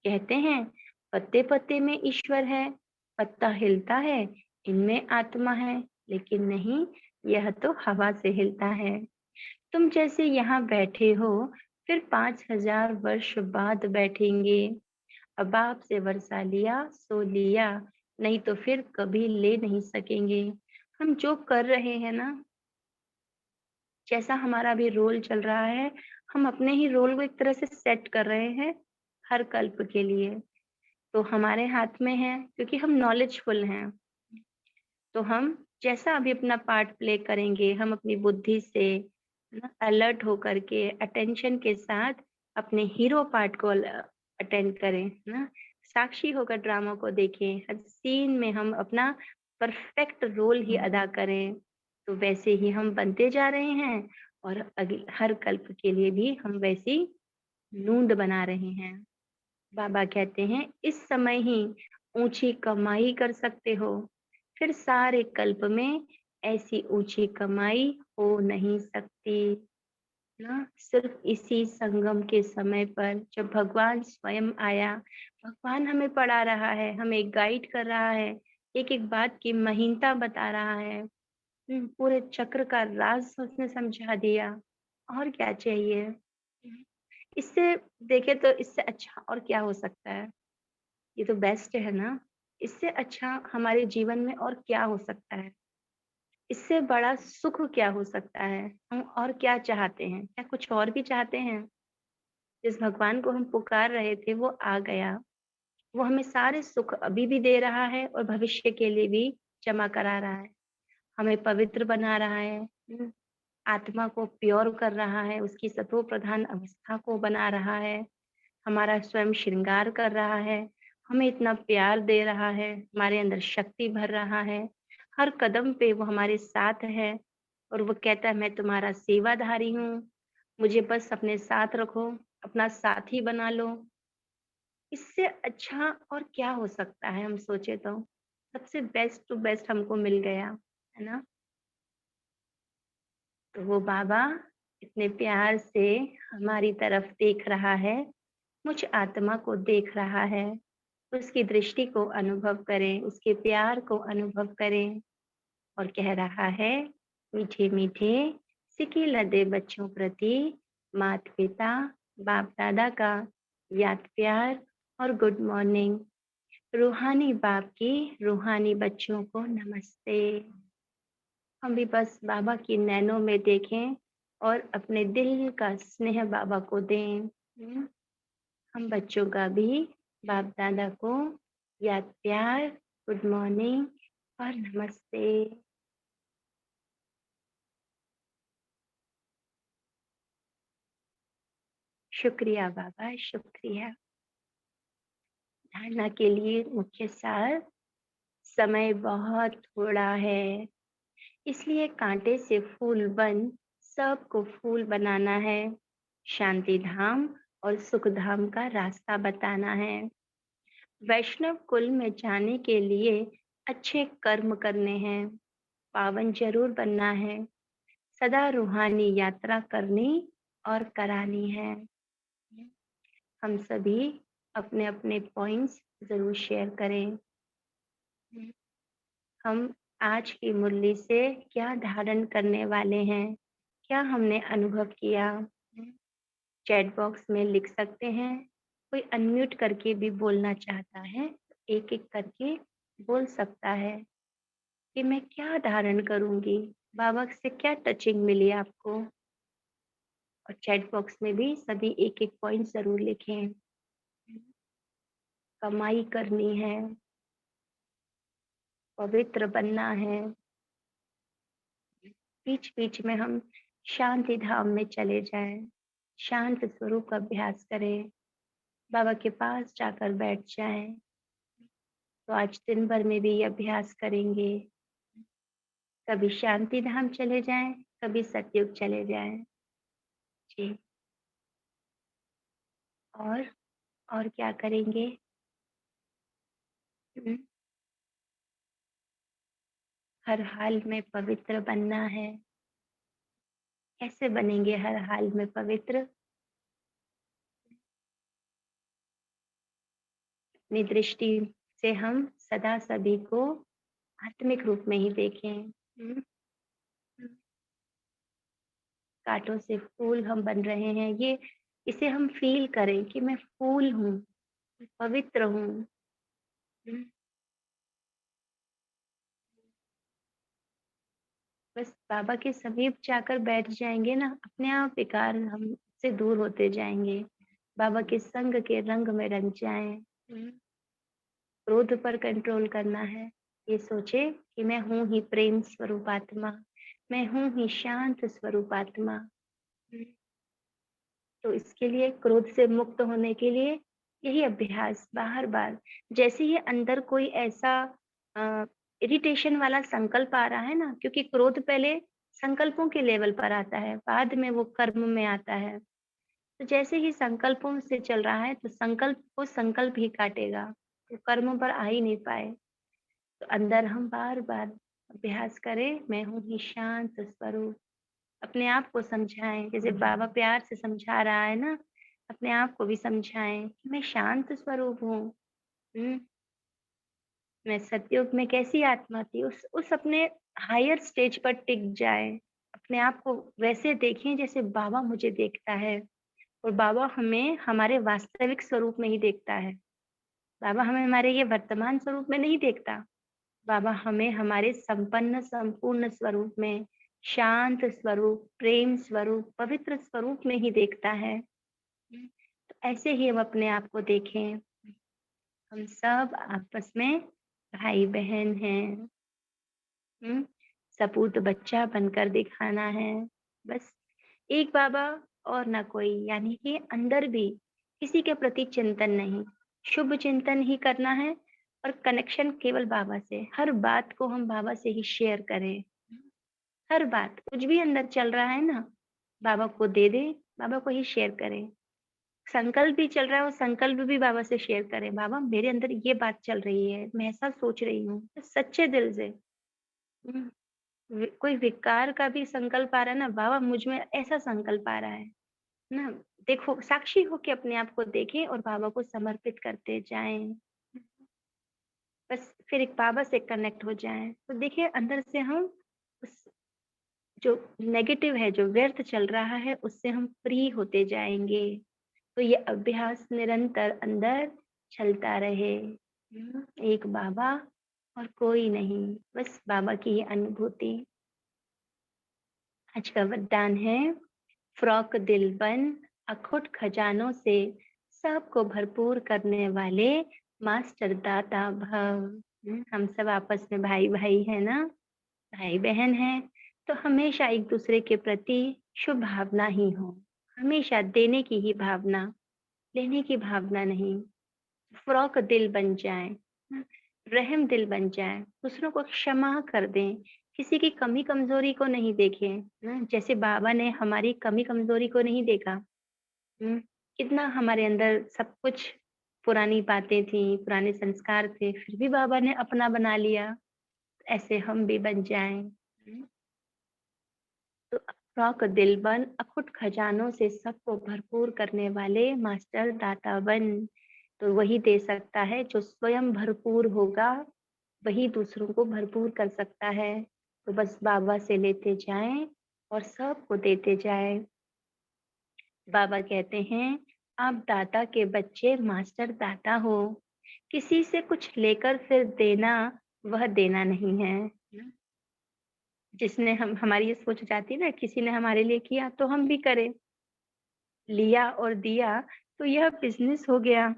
कहते हैं, पत्ते पत्ते में ईश्वर है, पत्ता हिलता है, इनमें आत्मा है। लेकिन नहीं, यह तो हवा से हिलता है। तुम जैसे यहाँ बैठे हो, फिर 5000 वर्ष बाद बैठेंगे। अब आपसे वर्षा लिया सो लिया, नहीं तो फिर कभी ले नहीं सकेंगे। हम जो कर रहे हैं ना, जैसा हमारा भी रोल चल रहा है, हम अपने ही रोल को एक तरह से सेट कर रहे हैं हर कल्प के लिए। तो हमारे हाथ में है, क्योंकि हम नॉलेजफुल हैं। तो हम जैसा अभी अपना पार्ट प्ले करेंगे, हम अपनी बुद्धि से ना अलर्ट होकर के अटेंशन के साथ अपने हीरो पार्ट को अटेंड करें, ना साक्षी होकर ड्रामा को देखें, हर सीन में हम अपना परफेक्ट रोल ही अदा करें। तो वैसे ही हम बनते जा रहे हैं, और अगले हर कल्प के लिए भी हम वैसी नूंद बना रहे हैं। बाबा कहते हैं, इस समय ही ऊंची कमाई कर सकते हो, फिर सारे कल्प में ऐसी ऊंची कमाई हो नहीं सकती। ना सिर्फ इसी संगम के समय पर जब भगवान स्वयं आया, भगवान हमें पढ़ा रहा है, हमें गाइड कर रहा है, एक एक बात की महीनता बता रहा है। पूरे चक्र का राज उसने समझा दिया। और क्या चाहिए? इससे देखे तो इससे अच्छा और क्या हो सकता है? ये तो बेस्ट है ना। इससे अच्छा हमारे जीवन में और क्या हो सकता है? इससे बड़ा सुख क्या हो सकता है? हम और क्या चाहते हैं? क्या कुछ और भी चाहते हैं? जिस भगवान को हम पुकार रहे थे वो आ गया। वो हमें सारे सुख अभी भी दे रहा है और भविष्य के लिए भी जमा करा रहा है। हमें पवित्र बना रहा है, आत्मा को प्योर कर रहा है, उसकी सतो प्रधान अवस्था को बना रहा है, हमारा स्वयं श्रृंगार कर रहा है, हमें इतना प्यार दे रहा है, हमारे अंदर शक्ति भर रहा है। हर कदम पे वो हमारे साथ है, और वो कहता है, मैं तुम्हारा सेवाधारी हूँ, मुझे बस अपने साथ रखो, अपना साथी बना लो। इससे अच्छा और क्या हो सकता है? हम सोचे तो सबसे बेस्ट टू बेस्ट हमको मिल गया, है ना? तो वो बाबा इतने प्यार से हमारी तरफ देख रहा है, मुझ आत्मा को देख रहा है। उसकी दृष्टि को अनुभव करें, उसके प्यार को अनुभव करें, और कह रहा है, मीठे मीठे सिके लदे बच्चों प्रति मात पिता बाप दादा का याद प्यार और गुड मॉर्निंग। रूहानी बाप की रूहानी बच्चों को नमस्ते। हम भी बस बाबा की नैनों में देखें और अपने दिल का स्नेह बाबा को दें। हम बच्चों का भी बाप दादा को याद प्यार, गुड मॉर्निंग और नमस्ते। शुक्रिया बाबा, शुक्रिया। धारणा के लिए मुख्य सार, समय बहुत थोड़ा है, इसलिए कांटे से फूल बन सबको फूल बनाना है। शांति धाम और सुख धाम का रास्ता बताना है। वैष्णव कुल में जाने के लिए अच्छे कर्म करने हैं, पावन जरूर बनना है, सदा रूहानी यात्रा करनी और करानी है। हम सभी अपने अपने पॉइंट्स जरूर शेयर करें। हम आज की मुरली से क्या धारण करने वाले हैं, क्या हमने अनुभव किया? चैट बॉक्स में लिख सकते हैं। कोई अनम्यूट करके भी बोलना चाहता है, एक एक करके बोल सकता है कि मैं क्या धारण करूंगी, बाबा से क्या टचिंग मिली आपको। और चैट बॉक्स में भी सभी एक एक पॉइंट जरूर लिखें। कमाई करनी है, पवित्र बनना है, बीच बीच में हम शांति धाम में चले जाएं, शांत स्वरूप का अभ्यास करें, बाबा के पास जाकर बैठ जाएं। तो आज दिन भर में भी ये अभ्यास करेंगे। कभी शांति धाम चले जाएं, कभी सतयुग चले जाएं। जी। और और क्या करेंगे? हम्म, हर हाल में पवित्र बनना है। कैसे बनेंगे हर हाल में पवित्र? अपनी दृष्टि से हम सदा सभी को आत्मिक रूप में ही देखें। कांटों से फूल हम बन रहे हैं, ये इसे हम फील करें कि मैं फूल हूँ, पवित्र हूँ। बस बाबा के समीप जाकर बैठ जाएंगे ना, अपने आप विकार हमसे दूर होते जाएंगे। बाबा के संग के रंग में रंग जाएं। क्रोध पर कंट्रोल करना है। ये सोचे कि मैं हूँ ही प्रेम स्वरूप आत्मा, मैं हूँ ही शांत स्वरूप आत्मा। तो इसके लिए, क्रोध से मुक्त होने के लिए यही अभ्यास बार बार, जैसे ही अंदर कोई ऐसा इरिटेशन वाला संकल्प आ रहा है ना, क्योंकि क्रोध पहले संकल्पों के लेवल पर आता है, बाद में वो कर्म में आता है। तो जैसे ही संकल्पों से चल रहा है, तो संकल्प को संकल्प ही काटेगा, तो कर्मों पर आ ही नहीं पाए। तो अंदर हम बार बार अभ्यास करें, मैं हूँ ही शांत स्वरूप। अपने आप को समझाएं, जैसे बाबा प्यार से समझा रहा है ना, अपने आप को भी समझाएं कि मैं शांत स्वरूप हूँ। मैं सतयुग में कैसी आत्मा थी, उस अपने हायर स्टेज पर टिक जाए। अपने आप को वैसे देखें जैसे बाबा मुझे देखता है, और बाबा हमें हमारे वास्तविक स्वरूप में ही देखता है। बाबा हमें हमारे ये वर्तमान स्वरूप में नहीं देखता। बाबा हमें हमारे संपन्न संपूर्ण स्वरूप में, शांत स्वरूप, प्रेम स्वरूप, पवित्र स्वरूप में ही देखता है। तो ऐसे ही हम अपने आप को देखें। हम सब आपस में भाई बहन हैं। सपूत बच्चा बनकर दिखाना है। बस एक बाबा और ना कोई, यानी कि अंदर भी किसी के प्रति चिंतन नहीं, शुभ चिंतन ही करना है। और कनेक्शन केवल बाबा से, हर बात को हम बाबा से ही शेयर करें। हर बात, कुछ भी अंदर चल रहा है ना, बाबा को दे दे, बाबा को ही शेयर करें। संकल्प भी चल रहा है, वो संकल्प भी बाबा से शेयर करें। बाबा मेरे अंदर ये बात चल रही है, मैं ऐसा सोच रही हूँ, सच्चे दिल से। हम्म, कोई विकार का भी संकल्प आ रहा है ना, बाबा मुझ में ऐसा संकल्प आ रहा है ना, देखो, साक्षी होके अपने आप को देखें और बाबा को समर्पित करते जाएं। बस फिर एक बाबा से कनेक्ट हो जाएं, तो देखिए अंदर से हम उस जो नेगेटिव है, जो व्यर्थ चल रहा है, उससे हम फ्री होते जाएंगे। तो ये अभ्यास निरंतर अंदर चलता रहे। एक बाबा और कोई नहीं, बस बाबा की ये अनुभूति। आज का वरदान है, फ्रॉक दिल बन, अखुट खजानों से सबको भरपूर करने वाले मास्टर दाता भव। हम सब आपस में भाई-भाई हैं ना, भाई-बहन हैं, तो हमेशा एक-दूसरे के प्रति शुभ भावना ही हो। हमेशा देने की ही भावना, लेने की भावना नहीं। फ़्रॉक दिल बन जाएँ, रहम दिल बन जाएँ, दूसरों को क्षमा कर दें, किसी की कमी-कमज़ोरी को नहीं देखें, जैसे बाबा ने हमारी कमी-कमज़ोरी को नहीं देखा। हुँ, कितना हमारे अंदर सब कुछ पुरानी बातें थी, पुराने संस्कार थे, फिर भी बाबा ने अपना बना लिया, ऐसे हम भी बन जाएँ। तो फ्रॉक दिल बन, अखुट खजानों से सबको भरपूर करने वाले मास्टर दाता बन। तो वही दे सकता है जो स्वयं भरपूर होगा, वही दूसरों को भरपूर कर सकता है। तो बस बाबा से लेते जाएँ और सबको देते जाएँ। बाबा कहते हैं, आप दाता के बच्चे मास्टर दाता हो। किसी से कुछ लेकर फिर देना, वह देना नहीं है। जिसने हम हमारी ये सोच जाती है ना, किसी ने हमारे लिए किया तो हम भी करें। लिया और दिया तो यह बिज़नेस हो गया।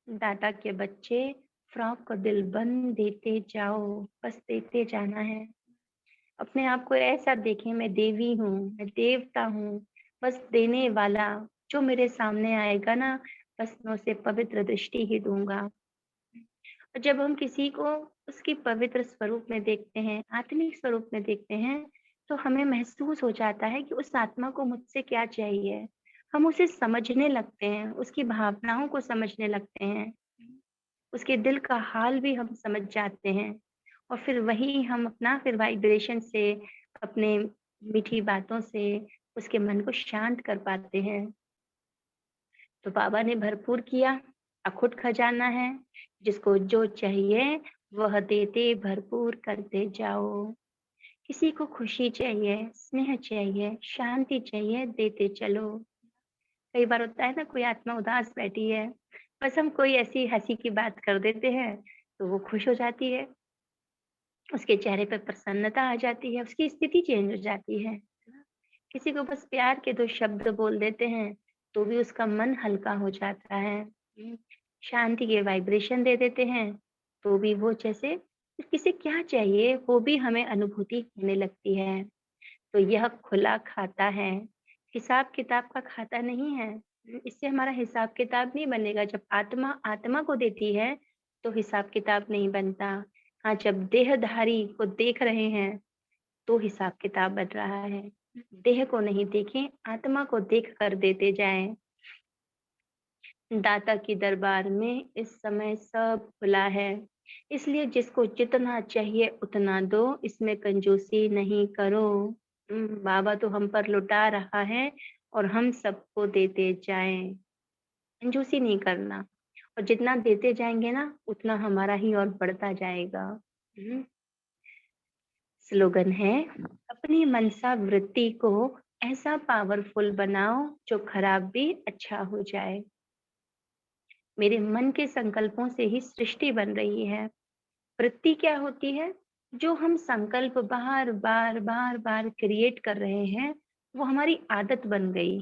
दाता के बच्चे फ्रॉक को दिल बंद देते जाओ, बस देते जाना है। अपने आप को ऐसा देखें, मैं देवी हूँ, मैं देवता हूँ, बस देने वाला। जो मेरे सामने आएगा ना, बस मैं उसे पवित्र दृष्टि ही दूँगा। और जब हम किसी को उसकी पवित्र स्वरूप में देखते हैं, आत्मिक स्वरूप में देखते हैं, तो हमें महसूस हो जाता है कि उस आत्मा को मुझसे क्या चाहिए। हम उसे समझने लगते हैं, उसकी भावनाओं को समझने लगते हैं, उसके दिल का हाल भी हम समझ जाते हैं। और फिर वही हम अपना फिर वाइब्रेशन से, अपने मीठी बातों से उसके मन को शांत कर पाते हैं। तो बाबा ने भरपूर किया, अखुट खजाना है, जिसको जो चाहिए वह देते भरपूर करते जाओ। किसी को खुशी चाहिए, स्नेह चाहिए, शांति चाहिए, देते चलो। कई बार होता है ना, कोई आत्मा उदास बैठी है, बस हम कोई ऐसी हँसी की बात कर देते हैं, तो वो खुश हो जाती है, उसके चेहरे पे प्रसन्नता आ जाती है, उसकी स्थिति चेंज हो जाती है। किसी को बस प्यार के 2 शब्द बोल देते हैं, तो भी उसका मन हल्का हो जाता है। शांति के वाइब्रेशन दे देते हैं, तो भी वो जैसे किसे क्या चाहिए, वो भी हमें अनुभूति होने लगती है। तो यह खुला खाता है, हिसाब-किताब का खाता नहीं है। इससे हमारा हिसाब-किताब नहीं बनेगा। जब आत्मा आत्मा को देती है, तो हिसाब-किताब नहीं बनता। हाँ, जब देहधारी को देख रहे हैं, तो हिसाब-किताब बन रहा है। देह को नहीं देखें, आत्मा को देख कर देते जाएँ। दाता की दरबार में इस समय सब खुला है, इसलिए जिसको जितना चाहिए उतना दो, इसमें कंजूसी नहीं करो। बाबा तो हम पर लुटा रहा है और हम सबको देते जाएँ, कंजूसी नहीं करना। और जितना देते जाएँगे ना, उतना हमारा ही और बढ़ता जाएगा। हुँ, स्लोगन है, अपनी मनसा वृत्ति को ऐसा पावरफुल बनाओ, जो खराब भी अच्छा हो जाए। मेरे मन के संकल्पों से ही सृष्टि बन रही है। वृत्ति क्या होती है? जो हम संकल्प बार-बार, बार-बार क्रिएट कर रहे हैं, वो हमारी आदत बन गई।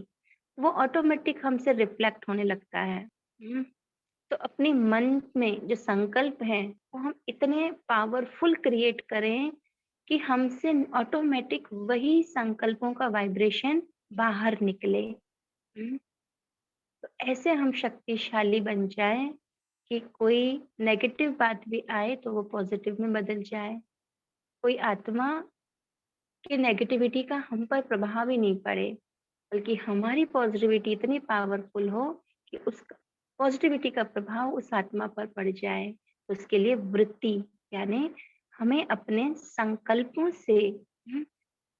वो ऑटोमेटिक हमसे रिफ्लेक्ट होने लगता है। तो अपने मन में जो संकल्प हैं, वो हम इतने पावरफुल क्रिएट करें कि हमसे ऑटोमेटिक वही संकल्पों का वाइब्रेशन बाहर निकले। हुँ। तो ऐसे हम शक्तिशाली बन जाएँ कि कोई नेगेटिव बात भी आए तो वो पॉज़िटिव में बदल जाए। कोई आत्मा की नेगेटिविटी का हम पर प्रभाव ही नहीं पड़े, बल्कि हमारी पॉज़िटिविटी इतनी पावरफुल हो कि उस पॉज़िटिविटी का प्रभाव उस आत्मा पर पड़ जाए। उसके लिए वृत्ति, यानी हमें अपने संकल्पों से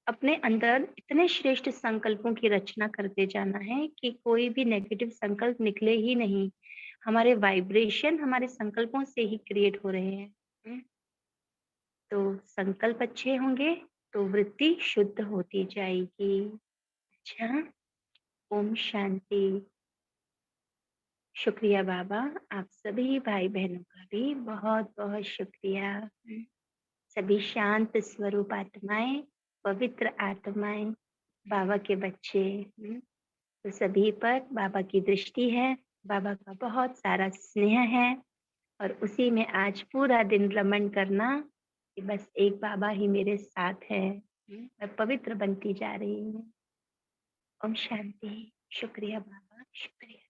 अपने अंदर इतने श्रेष्ठ संकल्पों की रचना करते जाना है कि कोई भी नेगेटिव संकल्प निकले ही नहीं। हमारे वाइब्रेशन हमारे संकल्पों से ही क्रिएट हो रहे हैं। हुँ, तो संकल्प अच्छे होंगे तो वृत्ति शुद्ध होती जाएगी। अच्छा, ओम शांति। शुक्रिया बाबा, आप सभी भाई-बहनों का भी बहुत-बहुत शुक्रिया। सभी शांत स्वरूप आत्माएँ, पवित्र आत्माएँ, बाबा के बच्चे। तो सभी पर बाबा की दृष्टि है, बाबा का बहुत सारा स्नेह है और उसी में आज पूरा दिन रमण करना कि बस एक बाबा ही मेरे साथ है। मैं पवित्र बनती जा रही हूँ। ओम शांति। शुक्रिया बाबा, शुक्रिया।